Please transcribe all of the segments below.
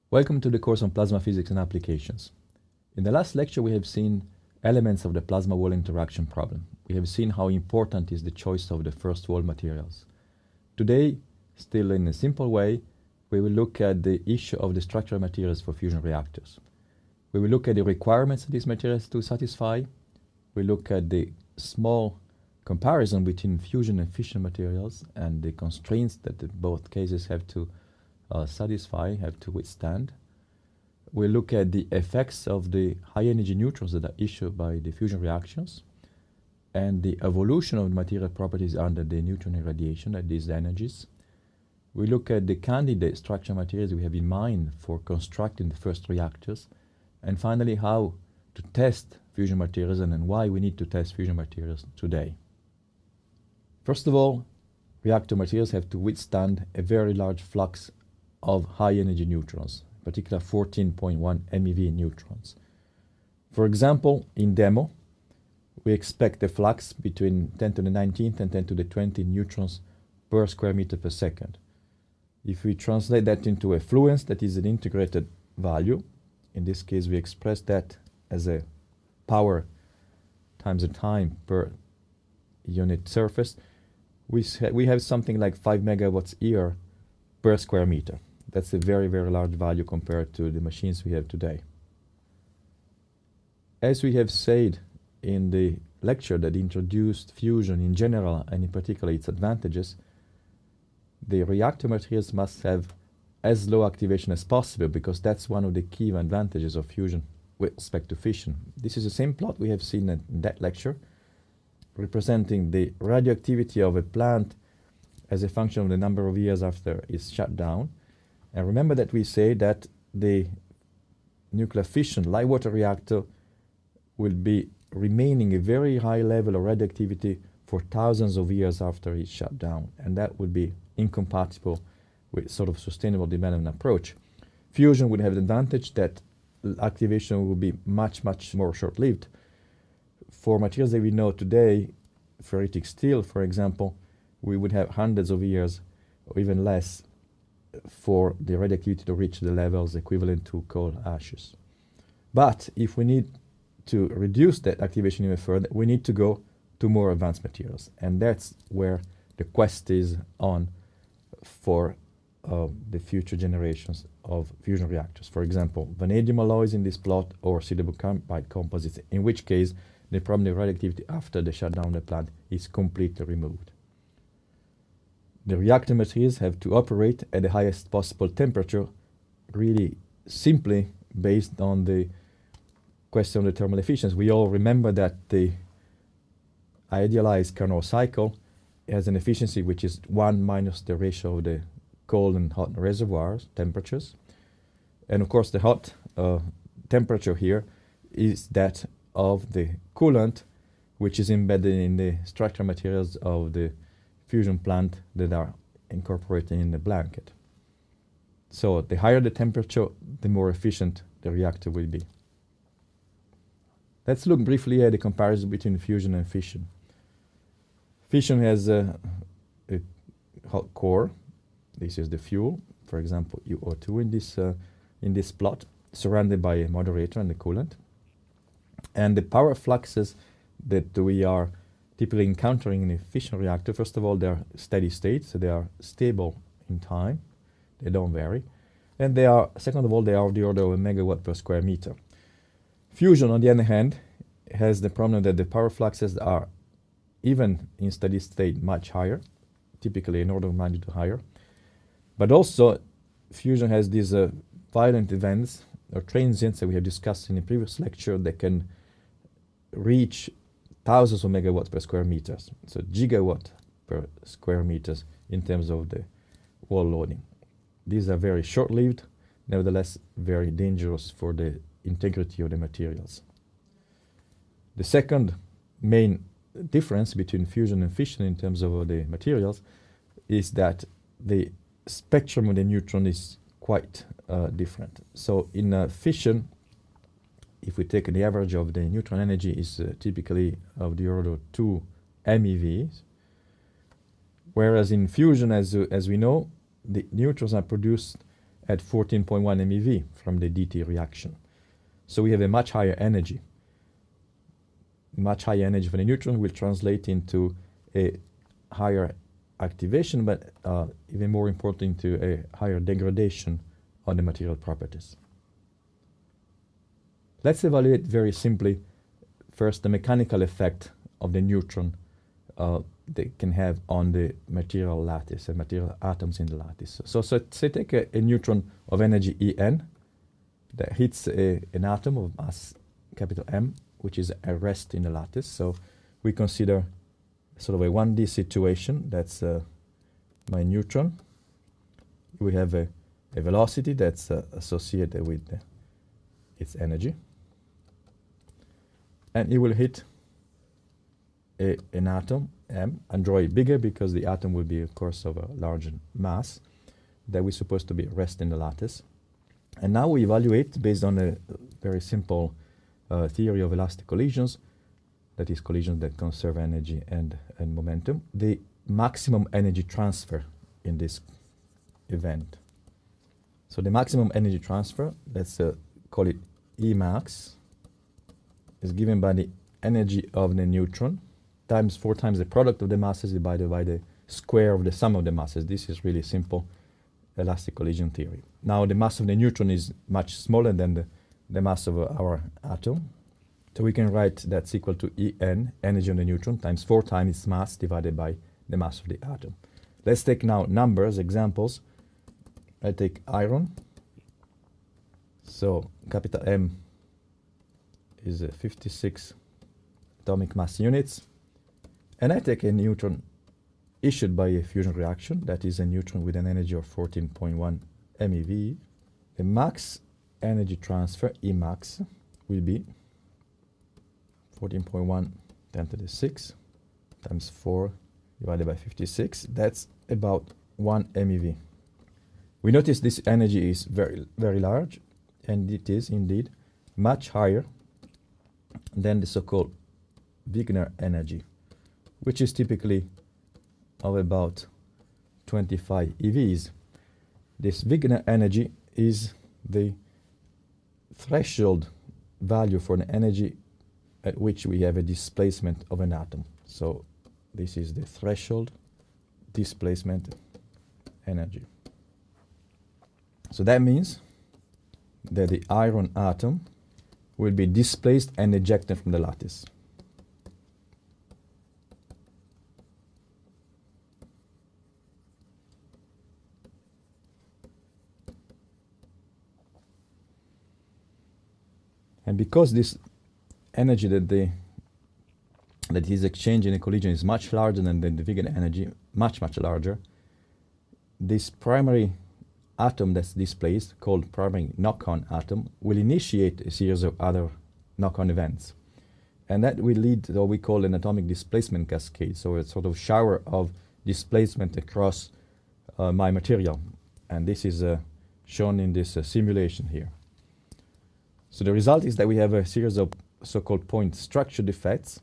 Welcome to the course on plasma physics and applications. In the last lecture, we have seen elements of the plasma wall interaction problem. We have seen how important is the choice of the first wall materials. Today, still in a simple way, we will look at the issue of the structural materials for fusion reactors. We will look at the requirements of these materials to satisfy. We look at the small comparison between fusion and fission materials and the constraints that both cases have to satisfy, have to withstand. We'll look at the effects of the high energy neutrons that are issued by the fusion reactions and the evolution of material properties under the neutron irradiation at these energies. We look at the candidate structural materials we have in mind for constructing the first reactors, and finally how to test fusion materials and then why we need to test fusion materials today. First of all, reactor materials have to withstand a very large flux of high energy neutrons, in particular 14.1 MeV neutrons. For example, in demo, we expect a flux between 10 to the 19th and 10 to the 20 neutrons per square meter per second. If we translate that into a fluence, that is an integrated value. In this case, we express that as a power times the time per unit surface. We have something like 5 megawatts year per square meter. That's a very, very large value compared to the machines we have today. As we have said in the lecture that introduced fusion in general and in particular its advantages, the reactor materials must have as low activation as possible because that's one of the key advantages of fusion with respect to fission. This is the same plot we have seen in that lecture, representing the radioactivity of a plant as a function of the number of years after it's shut down. And remember that we say that the nuclear fission light water reactor will be remaining a very high level of radioactivity for thousands of years after it's shut down, and that would be incompatible with sort of sustainable development approach. Fusion would have the advantage that activation will be much, much more short-lived. For materials that we know today, ferritic steel, for example, we would have hundreds of years or even less for the radioactivity to reach the levels equivalent to coal ashes. But if we need to reduce that activation even further, we need to go to more advanced materials. And that's where the quest is on for the future generations of fusion reactors. For example, vanadium alloys in this plot or silicon carbide composites, in which case the problem of radioactivity after the shutdown of the plant is completely removed. The reactor materials have to operate at the highest possible temperature, really simply based on the question of the thermal efficiency. We all remember that the idealized Carnot cycle has an efficiency which is 1 minus the ratio of the cold and hot reservoirs temperatures. And of course the hot temperature here is that of the coolant, which is embedded in the structural materials of the fusion plant that are incorporated in the blanket. So the higher the temperature, the more efficient the reactor will be. Let's look briefly at the comparison between fusion and fission. Fission has a hot core. This is the fuel, for example, UO2 in this plot, surrounded by a moderator and the coolant. And the power fluxes that we are typically encountering in a fission reactor, first of all, they are steady state, so they are stable in time. They don't vary. And they are, second of all, they are of the order of a megawatt per square meter. Fusion, on the other hand, has the problem that the power fluxes are, even in steady state, much higher, typically an order of magnitude higher. But also, fusion has these violent events or transients that we have discussed in a previous lecture that can reach thousands of megawatts per square meters, so gigawatt per square meters in terms of the wall loading. These are very short-lived, nevertheless very dangerous for the integrity of the materials. The second main difference between fusion and fission in terms of the materials is that the spectrum of the neutron is quite different. So in fission, if we take the average of the neutron energy is typically of the order of 2 MeV, whereas in fusion, as we know, the neutrons are produced at 14.1 MeV from the DT reaction. So we have a much higher energy. Much higher energy for the neutron will translate into a higher activation, but even more important, to a higher degradation of the material properties. Let's evaluate very simply first the mechanical effect of the neutron they can have on the material lattice and material atoms in the lattice. So say take a neutron of energy En that hits an atom of mass capital M, which is at rest in the lattice. So we consider sort of a 1D situation. That's my neutron. We have a velocity that's associated with its energy. And it will hit an atom, M, and draw it bigger because the atom will be, of course, of a larger mass that we're supposed to be at rest in the lattice. And now we evaluate, based on a very simple theory of elastic collisions, that is collisions that conserve energy and momentum, the maximum energy transfer in this event. So the maximum energy transfer, let's call it Emax, is given by the energy of the neutron times 4 times the product of the masses divided by the square of the sum of the masses. This is really simple elastic collision theory. Now the mass of the neutron is much smaller than the mass of our atom. So we can write that's equal to En, energy of the neutron, times 4 times its mass divided by the mass of the atom. Let's take now numbers, examples. I take iron. So capital M is 56 atomic mass units. And I take a neutron issued by a fusion reaction, that is a neutron with an energy of 14.1 MeV. The max energy transfer, Emax, will be 14.1 10 to the 6 times 4 divided by 56. That's about 1 MeV. We notice this energy is very, very large, and it is indeed much higher than the so-called Wigner energy, which is typically of about 25 EVs. This Wigner energy is the threshold value for an energy at which we have a displacement of an atom. So this is the threshold displacement energy. So that means that the iron atom will be displaced and ejected from the lattice. And because this energy that is exchanged in a collision is much larger than the Wigner energy, much larger, this primary atom that's displaced, called primary knock-on atom, will initiate a series of other knock-on events. And that will lead to what we call an atomic displacement cascade, so a sort of shower of displacement across my material. And this is shown in this simulation here. So the result is that we have a series of so-called point structure defects,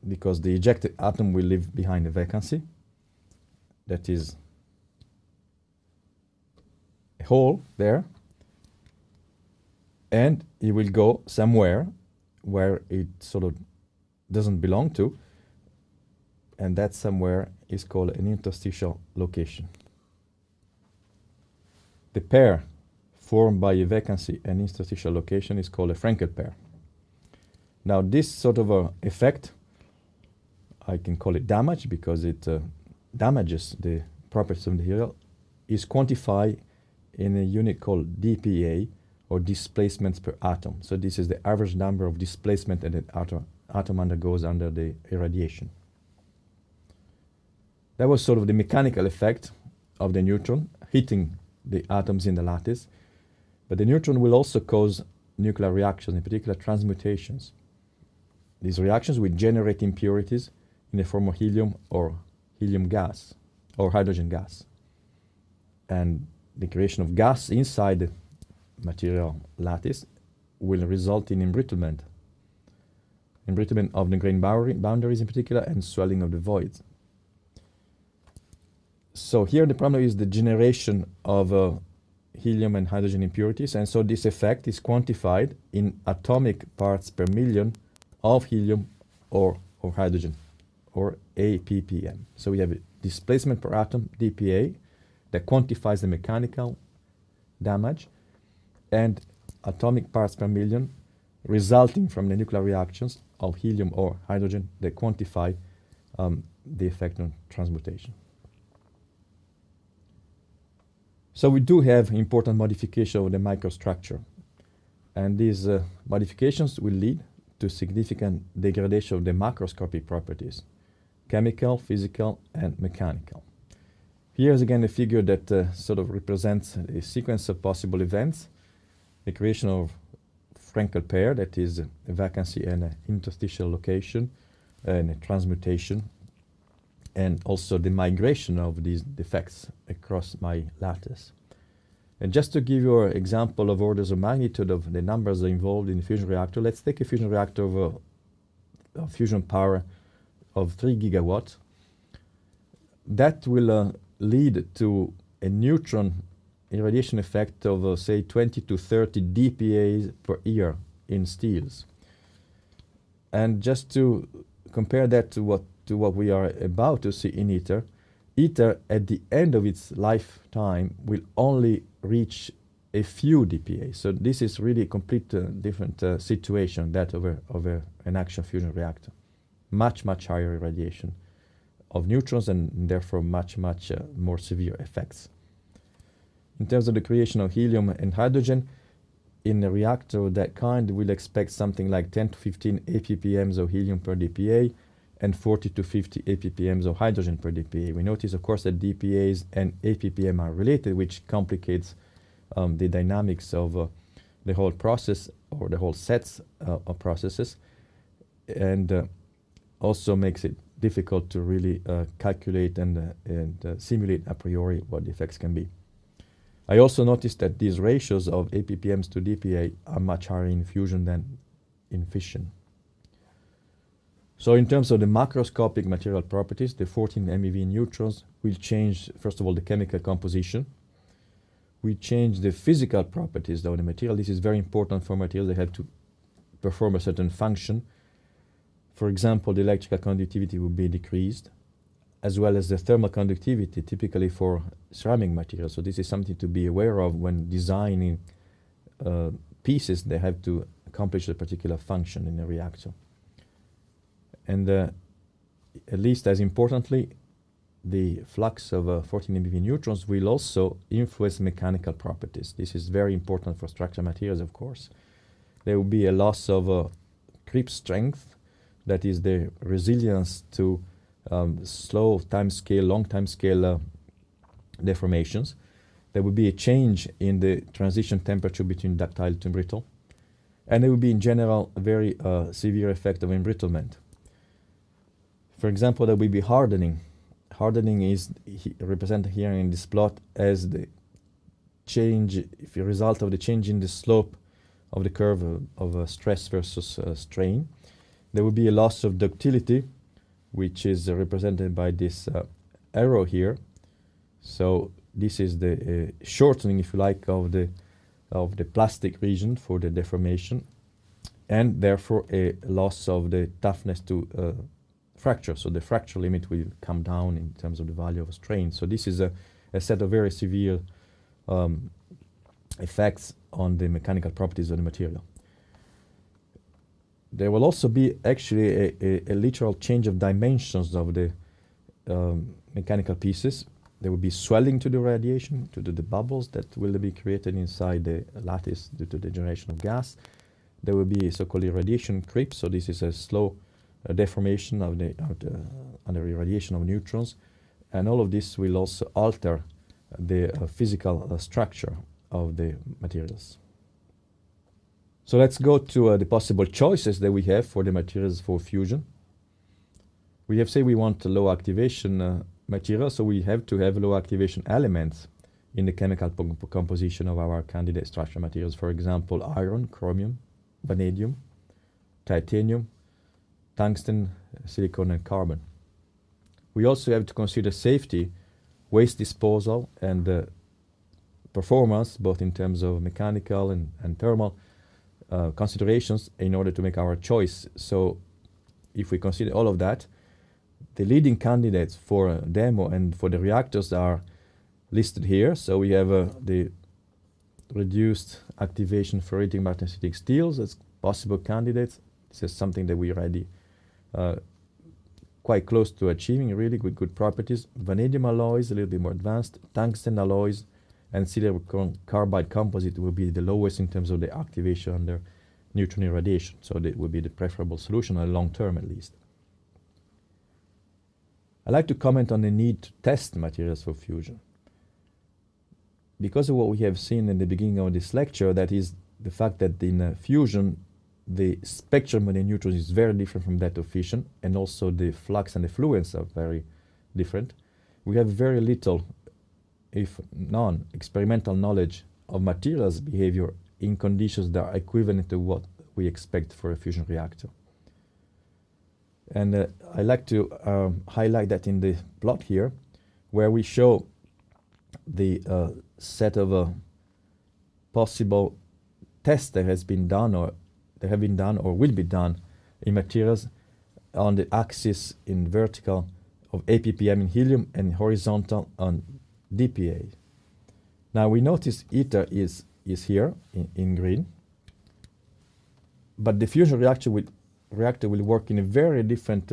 because the ejected atom will leave behind a vacancy, that is a hole there, and it will go somewhere where it sort of doesn't belong to, and that somewhere is called an interstitial location. The pair formed by a vacancy and interstitial location is called a Frankel pair. Now this sort of effect, I can call it damage because it damages the properties of the material, is quantified in a unit called dPa, or displacements per atom. So this is the average number of displacement that an atom undergoes under the irradiation. That was sort of the mechanical effect of the neutron hitting the atoms in the lattice. But the neutron will also cause nuclear reactions, in particular transmutations. These reactions will generate impurities in the form of helium or helium gas or hydrogen gas. And the creation of gas inside the material lattice will result in embrittlement of the grain boundaries in particular, and swelling of the voids. So here the problem is the generation of helium and hydrogen impurities, and so this effect is quantified in atomic parts per million of helium or hydrogen, or APPM. So we have a displacement per atom, dPa, that quantifies the mechanical damage, and atomic parts per million resulting from the nuclear reactions of helium or hydrogen that quantify the effect on transmutation. So we do have important modification of the microstructure, and these modifications will lead to significant degradation of the macroscopic properties, chemical, physical, and mechanical. Here's again a figure that sort of represents a sequence of possible events: the creation of Frenkel pair, that is a vacancy and an interstitial location, and a transmutation, and also the migration of these defects across my lattice. And just to give you an example of orders of magnitude of the numbers involved in the fusion reactor, let's take a fusion reactor of a fusion power of 3 gigawatts. That will lead to a neutron irradiation effect of say 20 to 30 dPa per year in steels. And just to compare that to what we are about to see in ITER, ITER at the end of its lifetime will only reach a few dPa. So this is really a complete different situation, that of an action fusion reactor. Much higher irradiation of neutrons, and therefore much more severe effects. In terms of the creation of helium and hydrogen, in a reactor of that kind, we'll expect something like 10 to 15 APPMs of helium per dPa and 40 to 50 APPMs of hydrogen per dPa. We notice, of course, that dPAs and APPM are related, which complicates the dynamics of the whole process, or the whole sets of processes, and also makes it difficult to really calculate and simulate a priori what the effects can be. I also noticed that these ratios of APPMs to dPa are much higher in fusion than in fission. So in terms of the macroscopic material properties, the 14 MeV neutrons will change, first of all, the chemical composition. We change the physical properties of the material. This is very important for materials. They have to perform a certain function. For example, the electrical conductivity will be decreased, as well as the thermal conductivity, typically for ceramic materials. So this is something to be aware of when designing pieces. They have to accomplish a particular function in a reactor. And at least as importantly, the flux of 14 MeV neutrons will also influence mechanical properties. This is very important for structural materials, of course. There will be a loss of creep strength, that is the resilience to slow time scale, long time scale deformations. There will be a change in the transition temperature between ductile to brittle. And there will be, in general, a very severe effect of embrittlement. For example, there will be hardening. Hardening is represented here in this plot as the change, if a result of the change in the slope of the curve of stress versus strain. There will be a loss of ductility, which is represented by this arrow here. So this is the shortening, if you like, of the plastic region for the deformation, and therefore a loss of the toughness to fracture. So the fracture limit will come down in terms of the value of strain. So this is a set of very severe effects on the mechanical properties of the material. There will also be actually a literal change of dimensions of the mechanical pieces. There will be swelling to the radiation, to the bubbles that will be created inside the lattice due to the generation of gas. There will be a so-called irradiation creep. So this is a slow deformation of the under irradiation of neutrons, and all of this will also alter the physical structure of the materials. So let's go to the possible choices that we have for the materials for fusion. We have said we want low activation material, so we have to have low activation elements in the chemical composition of our candidate structural materials. For example, iron, chromium, vanadium, titanium, tungsten, silicon, and carbon. We also have to consider safety, waste disposal, and performance, both in terms of mechanical and thermal considerations, in order to make our choice. So if we consider all of that, the leading candidates for a demo and for the reactors are listed here. So we have the reduced activation ferritic martensitic steels as possible candidates. This is something that we already quite close to achieving, really good properties. Vanadium alloys, a little bit more advanced. Tungsten alloys and silicon carbide composite will be the lowest in terms of the activation under neutron irradiation. So that would be the preferable solution, on long term at least. I'd like to comment on the need to test materials for fusion. Because of what we have seen in the beginning of this lecture, that is the fact that in fusion, the spectrum of the neutrons is very different from that of fission, and also the flux and the fluence are very different. We have very little, if none, experimental knowledge of materials behavior in conditions that are equivalent to what we expect for a fusion reactor. And I like to highlight that in the plot here, where we show the set of possible tests that has been done, or that have been done, or will be done in materials on the axis in vertical of APPM in helium and horizontal on DPA. Now we notice ITER is here in green, but the fusion reactor will work in a very different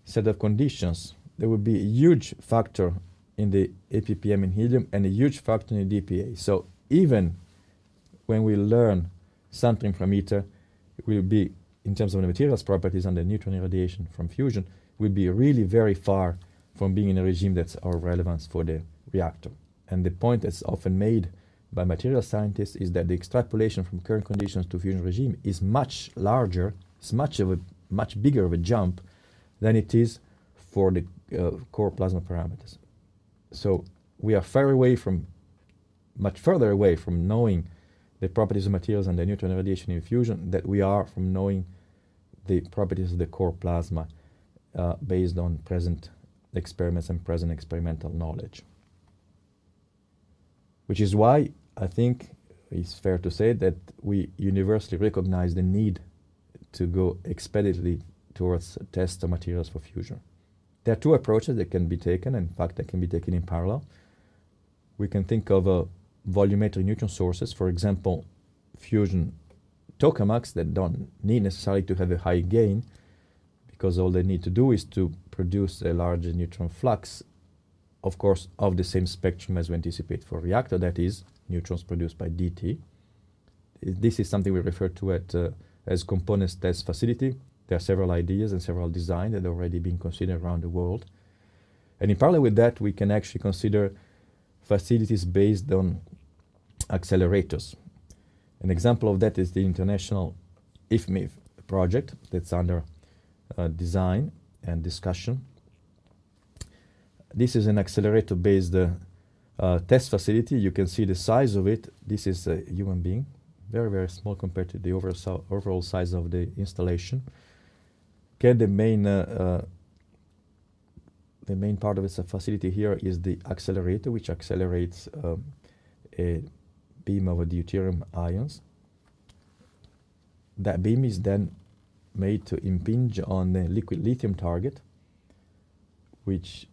set of conditions. There will be a huge factor in the APPM in helium and a huge factor in the DPA. So even when we learn something from ITER, it will be, in terms of the materials properties and the neutron irradiation from fusion, will be really very far from being in a regime that's of relevance for the reactor. And the point that's often made by material scientists is that the extrapolation from current conditions to fusion regime is much larger, it's much bigger of a jump than it is for the core plasma parameters. So we are much further away from knowing the properties of materials and the neutron irradiation in fusion that we are from knowing the properties of the core plasma based on present experiments and present experimental knowledge. Which is why I think it's fair to say that we universally recognize the need to go expeditiously towards test of materials for fusion. There are two approaches that can be taken, in fact, that can be taken in parallel. We can think of volumetric neutron sources, for example, fusion tokamaks that don't need necessarily to have a high gain, because all they need to do is to produce a large neutron flux, of course, of the same spectrum as we anticipate for a reactor, that is, neutrons produced by DT. This is something we refer to as components test facility. There are several ideas and several designs that are already being considered around the world. And in parallel with that, we can actually consider facilities based on accelerators. An example of that is the international IFMIF project that's under design and discussion. This is an accelerator-based test facility. You can see the size of it. This is a human being, very, very small compared to the overall size of the installation. Okay, the main part of its facility here is the accelerator, which accelerates a beam of deuterium ions. That beam is then made to impinge on the liquid lithium target, which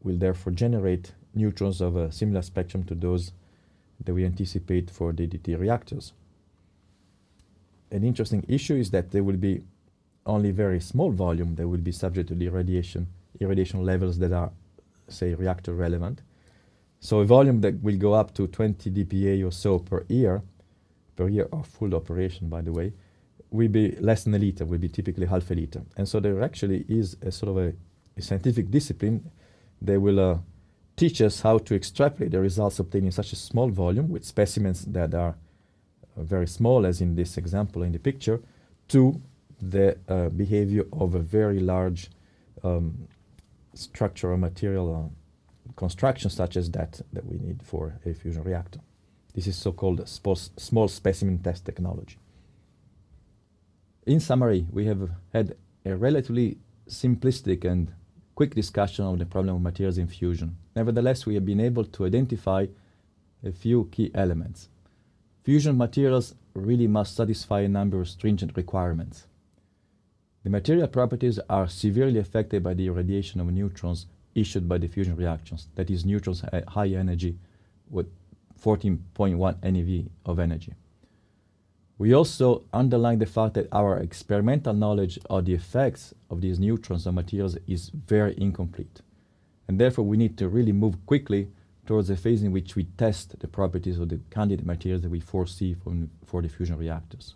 will therefore generate neutrons of a similar spectrum to those that we anticipate for the DT reactors. An interesting issue is that there will be only very small volume that will be subject to the irradiation levels that are, say, reactor relevant. So a volume that will go up to 20 dPa or so per year of full operation, by the way, will be less than a liter, will be typically half a liter. And so there actually is a sort of a scientific discipline that will teach us how to extrapolate the results obtained in such a small volume with specimens that are very small, as in this example in the picture, to the behavior of a very large structural material construction such as that we need for a fusion reactor. This is so-called small specimen test technology. In summary, we have had a relatively simplistic and quick discussion of the problem of materials in fusion. Nevertheless, we have been able to identify a few key elements. Fusion materials really must satisfy a number of stringent requirements. The material properties are severely affected by the irradiation of neutrons issued by the fusion reactions, that is, neutrons at high energy with 14.1 MeV of energy. We also underline the fact that our experimental knowledge of the effects of these neutrons on materials is very incomplete. And therefore, we need to really move quickly towards a phase in which we test the properties of the candidate materials that we foresee for the fusion reactors.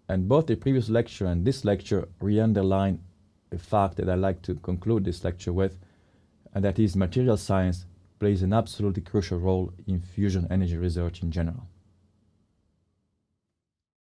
And both the previous lecture and this lecture re-underline a fact that I'd like to conclude this lecture with, and that is material science plays an absolutely crucial role in fusion energy research in general.